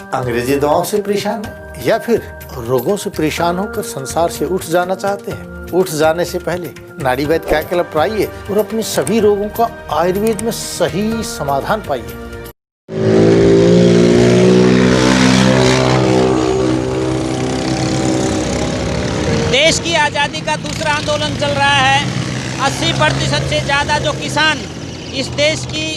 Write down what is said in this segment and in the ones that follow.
अंग्रेजी दवाओं से परेशान है या फिर रोगों से परेशान होकर संसार से उठ जाना चाहते हैं? उठ जाने से पहले नाड़ीवैद क्या क्लब पर आइए और अपने सभी रोगों का आयुर्वेद में सही समाधान पाइए। देश की आज़ादी का दूसरा आंदोलन चल रहा है। 80% से ज़्यादा जो किसान इस देश की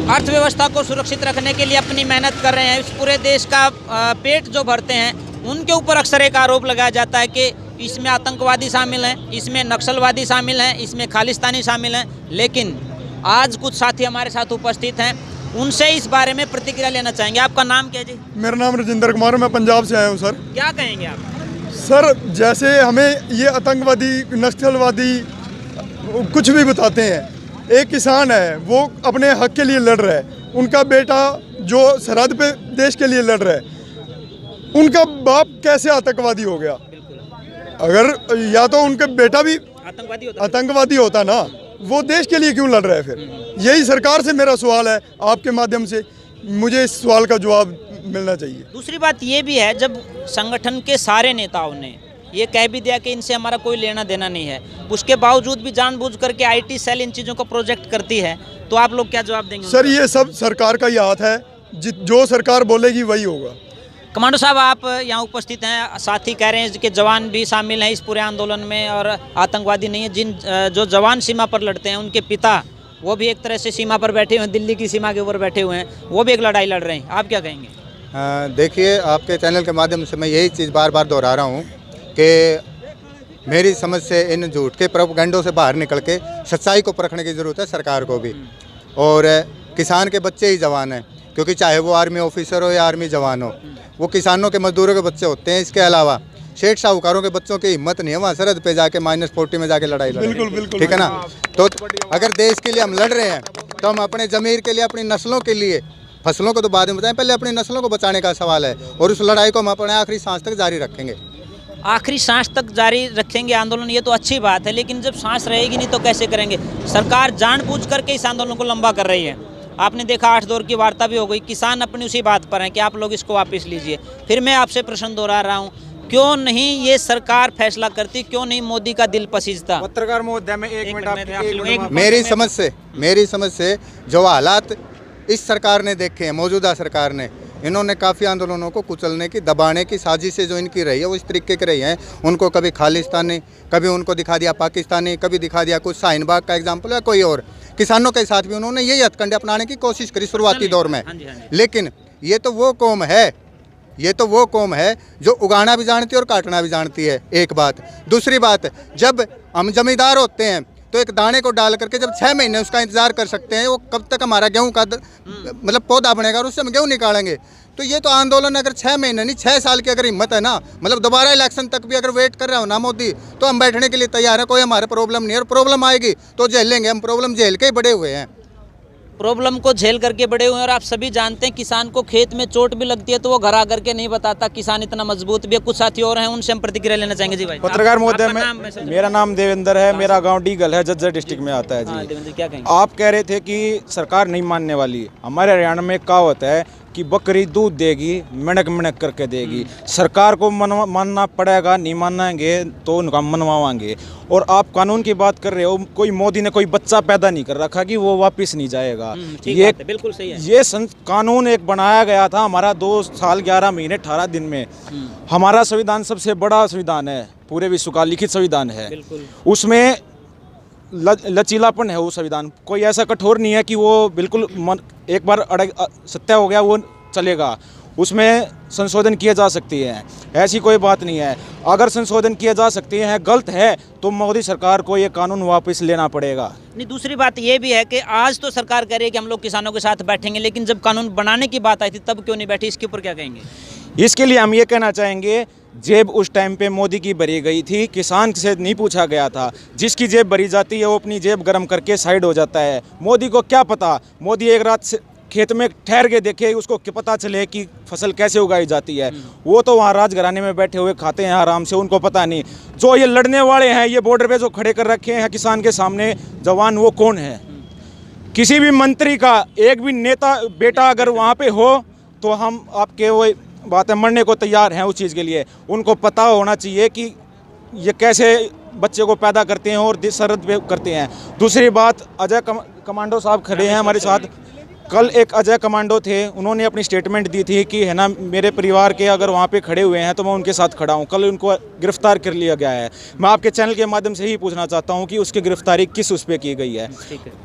अर्थव्यवस्था को सुरक्षित रखने के लिए अपनी मेहनत कर रहे हैं, इस पूरे देश का पेट जो भरते हैं, उनके ऊपर अक्सर एक आरोप लगाया जाता है कि इसमें आतंकवादी शामिल हैं, इसमें नक्सलवादी शामिल हैं, इसमें खालिस्तानी शामिल हैं। लेकिन आज कुछ साथी हमारे साथ उपस्थित हैं, उनसे इस बारे में प्रतिक्रिया लेना चाहेंगे। आपका नाम क्या जी? मेरा नाम राजेंद्र कुमार है, मैं पंजाब से आया हूँ सर। क्या कहेंगे आप? सर जैसे हमें ये आतंकवादी नक्सलवादी कुछ भी बताते हैं, एक किसान है वो अपने हक के लिए लड़ रहा है, उनका बेटा जो सरहद पे देश के लिए लड़ रहा है, उनका बाप कैसे आतंकवादी हो गया? अगर या तो उनका बेटा भी आतंकवादी होता ना, वो देश के लिए क्यों लड़ रहा है फिर? यही सरकार से मेरा सवाल है, आपके माध्यम से मुझे इस सवाल का जवाब मिलना चाहिए। दूसरी बात ये भी है, जब संगठन के सारे नेताओं ने ये कह भी दिया कि इनसे हमारा कोई लेना देना नहीं है, उसके बावजूद भी जानबूझ करके आईटी सेल इन चीज़ों को प्रोजेक्ट करती है, तो आप लोग क्या जवाब देंगे? सर ये सब सरकार का ही हाथ है, जो सरकार बोलेगी वही होगा। कमांडो साहब, आप यहाँ उपस्थित हैं, साथी कह रहे हैं कि जवान भी शामिल हैं इस पूरे आंदोलन में और आतंकवादी नहीं है। जो जवान सीमा पर लड़ते हैं, उनके पिता वो भी एक तरह से सीमा पर बैठे हुए हैं, दिल्ली की सीमा के ऊपर बैठे हुए हैं, वो भी एक लड़ाई लड़ रहे हैं। आप क्या कहेंगे? देखिए, आपके चैनल के माध्यम से मैं यही चीज़ बार बार दोहरा रहा हूँ कि मेरी समझ से इन झूठ के प्रोपेगेंडों से बाहर निकल के सच्चाई को परखने की ज़रूरत है सरकार को भी। और किसान के बच्चे ही जवान हैं, क्योंकि चाहे वो आर्मी ऑफिसर हो या आर्मी जवान हो, वो किसानों के मजदूरों के बच्चे होते हैं। इसके अलावा शेख साहूकारों के बच्चों की हिम्मत नहीं है वहाँ सरहद पे जाके -40 में जाके लड़ाई लड़े। बिल्कुल ठीक है ना? तो अगर देश के लिए हम लड़ रहे हैं तो हम अपने ज़मीर के लिए, अपनी नस्लों के लिए, फसलों को तो बाद में बताएं, पहले अपनी नस्लों को बचाने का सवाल है, और उस लड़ाई को हम अपने आखिरी सांस तक जारी रखेंगे। आखिरी सांस तक जारी रखेंगे आंदोलन, ये तो अच्छी बात है, लेकिन जब सांस रहेगी नहीं तो कैसे करेंगे? सरकार जानबूझ करके इस आंदोलन को लंबा कर रही है। आपने देखा 8 दौर की वार्ता भी हो गई, किसान अपनी उसी बात पर हैं कि आप लोग इसको वापस लीजिए। फिर मैं आपसे प्रश्न दोहरा रहा हूँ, क्यों नहीं ये सरकार फैसला करती, क्यों नहीं मोदी का दिल पसीजता? पत्रकार महोदय में एक मिनट, मेरी समझ से जो हालात इस सरकार ने देखे हैं, मौजूदा सरकार ने, इन्होंने काफ़ी आंदोलनों को कुचलने की, दबाने की साजिशें जो इनकी रही है वो इस तरीके की रही हैं। उनको कभी खालिस्तानी, कभी उनको दिखा दिया पाकिस्तानी, कभी दिखा दिया कुछ शाहीन बाग का एग्जाम्पल या कोई और। किसानों के साथ भी उन्होंने यही हथकंडे अपनाने की कोशिश करी शुरुआती दौर में। लेकिन ये तो वो कौम है जो उगाना भी जानती है और काटना भी जानती है, एक बात। दूसरी बात, जब हम जमींदार होते हैं तो एक दाने को डाल करके जब 6 महीने उसका इंतजार कर सकते हैं, वो कब तक हमारा गेहूं का मतलब पौधा बनेगा और उससे हम गेहूं निकालेंगे। तो ये तो आंदोलन अगर 6 महीने नहीं 6 साल की अगर हिम्मत है ना, मतलब दोबारा इलेक्शन तक भी अगर वेट कर रहे हो ना मोदी, तो हम बैठने के लिए तैयार है। कोई हमारे प्रॉब्लम नहीं है, और प्रॉब्लम आएगी तो झेल लेंगे, हम प्रॉब्लम झेल के ही बड़े हुए हैं। प्रॉब्लम को झेल करके बड़े हुए हैं, और आप सभी जानते हैं किसान को खेत में चोट भी लगती है तो वो घर आकर के नहीं बताता। किसान इतना मजबूत भी है। कुछ साथी और हैं, उनसे हम प्रतिक्रिया लेना चाहेंगे। जी भाई, पत्रकार महोदय में मेरा नाम देवेंद्र है, मेरा गांव डीगल है, जज्जर डिस्ट्रिक्ट में आता है। जी देवेंद्र, क्या कहेंगे? आप कह रहे थे कि सरकार नहीं मानने वाली। हमारे हरियाणा में कहावत है कि बकरी दूध देगी, मिणक मिणक करके देगी। सरकार को मानना पड़ेगा, नहीं मानेंगे तो उनका मनवाएंगे। और आप कानून की बात कर रहे हो, कोई मोदी ने कोई बच्चा पैदा नहीं कर रखा कि वो वापस नहीं जाएगा। ये बिल्कुल सही है। ये कानून एक बनाया गया था हमारा 2 साल 11 महीने 18 दिन में। हमारा संविधान सबसे बड़ा संविधान है, पूरे विश्व का लिखित संविधान है। उसमें लचीलापन है। वो संविधान कोई ऐसा कठोर नहीं है कि वो बिल्कुल एक बार सत्य हो गया वो चलेगा। उसमें संशोधन किए जा सकती हैं, ऐसी कोई बात नहीं है। अगर संशोधन किए जा सकते हैं, गलत है तो मोदी सरकार को ये कानून वापस लेना पड़ेगा। नहीं, दूसरी बात ये भी है कि आज तो सरकार कह रही है कि हम लोग किसानों के साथ बैठेंगे, लेकिन जब कानून बनाने की बात आई थी तब क्यों नहीं बैठी? इसके ऊपर क्या कहेंगे? इसके लिए हम ये कहना चाहेंगे, जेब उस टाइम पे मोदी की भरी गई थी, किसान से नहीं पूछा गया था। जिसकी जेब भरी जाती है वो अपनी जेब गर्म करके साइड हो जाता है। मोदी को क्या पता? मोदी एक रात से खेत में ठहर के देखे, उसको क्या पता चले कि फसल कैसे उगाई जाती है? वो तो वहाँ राजघराने में बैठे हुए खाते हैं आराम से, उनको पता नहीं। जो ये लड़ने वाले हैं, ये बॉर्डर पे जो खड़े कर रखे हैं किसान के सामने जवान, वो कौन है? किसी भी मंत्री का एक भी नेता बेटा अगर वहाँ पे हो तो हम आपके वो बात है मरने को तैयार हैं उस चीज़ के लिए। उनको पता होना चाहिए कि ये कैसे बच्चे को पैदा करते हैं और सरहद पे करते हैं। दूसरी बात, अजय कमांडो साहब खड़े हैं हमारे साथ। कल एक अजय कमांडो थे, उन्होंने अपनी स्टेटमेंट दी थी कि है ना, मेरे परिवार के अगर वहाँ पे खड़े हुए हैं तो मैं उनके साथ खड़ा हूँ। कल उनको गिरफ्तार कर लिया गया है। मैं आपके चैनल के माध्यम से ही पूछना चाहता हूँ कि उसकी गिरफ्तारी किस उस पर की गई है?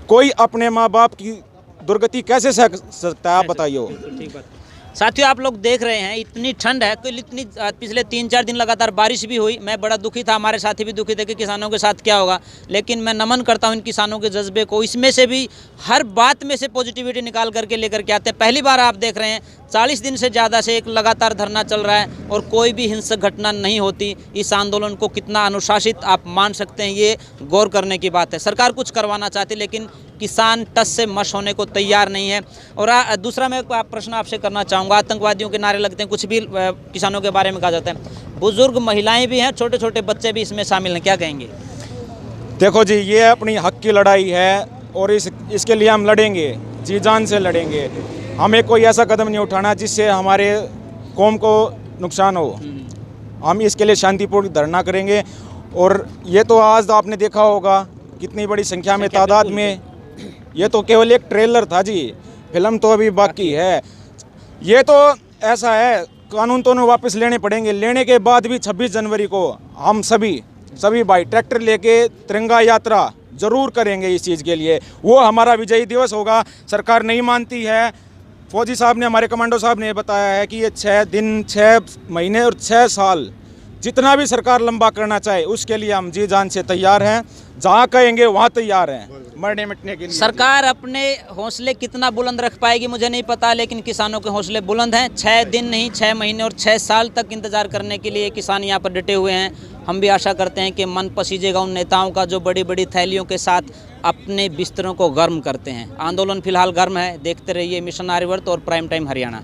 कोई अपने माँ बाप की दुर्गति कैसे सह सकता है, आप बताइए। ठीक बात। साथियों, आप लोग देख रहे हैं इतनी ठंड है, कोई इतनी पिछले 3-4 दिन लगातार बारिश भी हुई। मैं बड़ा दुखी था, हमारे साथी भी दुखी थे कि किसानों के साथ क्या होगा, लेकिन मैं नमन करता हूं इन किसानों के जज्बे को। इसमें से भी हर बात में से पॉजिटिविटी निकाल करके लेकर के आते हैं। पहली बार आप देख रहे हैं 40 दिन से ज़्यादा से एक लगातार धरना चल रहा है और कोई भी हिंसक घटना नहीं होती। इस आंदोलन को कितना अनुशासित आप मान सकते हैं, ये गौर करने की बात है। सरकार कुछ करवाना चाहती, लेकिन किसान टस से मश होने को तैयार नहीं है। और दूसरा मैं प्रश्न आपसे करना चाहूँगा, आतंकवादियों के नारे लगते हैं, कुछ भी किसानों के बारे में कहा जाता है, बुजुर्ग महिलाएं भी हैं, छोटे छोटे बच्चे भी इसमें शामिल हैं, क्या कहेंगे? देखो जी, ये अपनी हक की लड़ाई है और इसके लिए हम लड़ेंगे, जी जान से लड़ेंगे। हमें कोई ऐसा कदम नहीं उठाना जिससे हमारे कौम को नुकसान हो। हम इसके लिए शांतिपूर्ण धरना करेंगे। और ये तो आज आपने देखा होगा कितनी बड़ी संख्या में तादाद में, ये तो केवल एक ट्रेलर था जी, फिल्म तो अभी बाकी है। ये तो ऐसा है, कानून तो वापस लेने पड़ेंगे। लेने के बाद भी 26 जनवरी को हम सभी भाई ट्रैक्टर लेके तिरंगा यात्रा जरूर करेंगे इस चीज़ के लिए। वो हमारा विजयी दिवस होगा। सरकार नहीं मानती है। फौजी साहब ने, हमारे कमांडो साहब ने बताया है कि ये 6 दिन, 6 महीने और 6 साल जितना भी सरकार लंबा करना चाहे, उसके लिए हम जी जान से तैयार हैं। जहाँ कहेंगे वहाँ तैयार हैं मरने मिटने के लिए। सरकार अपने हौसले कितना बुलंद रख पाएगी मुझे नहीं पता, लेकिन किसानों के हौसले बुलंद हैं। 6 दिन नहीं, 6 महीने और 6 साल तक इंतजार करने के लिए किसान यहाँ पर डटे हुए हैं। हम भी आशा करते हैं कि मन पसीजेगा उन नेताओं का जो बड़ी बड़ी थैलियों के साथ अपने बिस्तरों को गर्म करते हैं। आंदोलन फिलहाल गर्म है। देखते रहिए मिशन आर्यवर्त और प्राइम टाइम हरियाणा।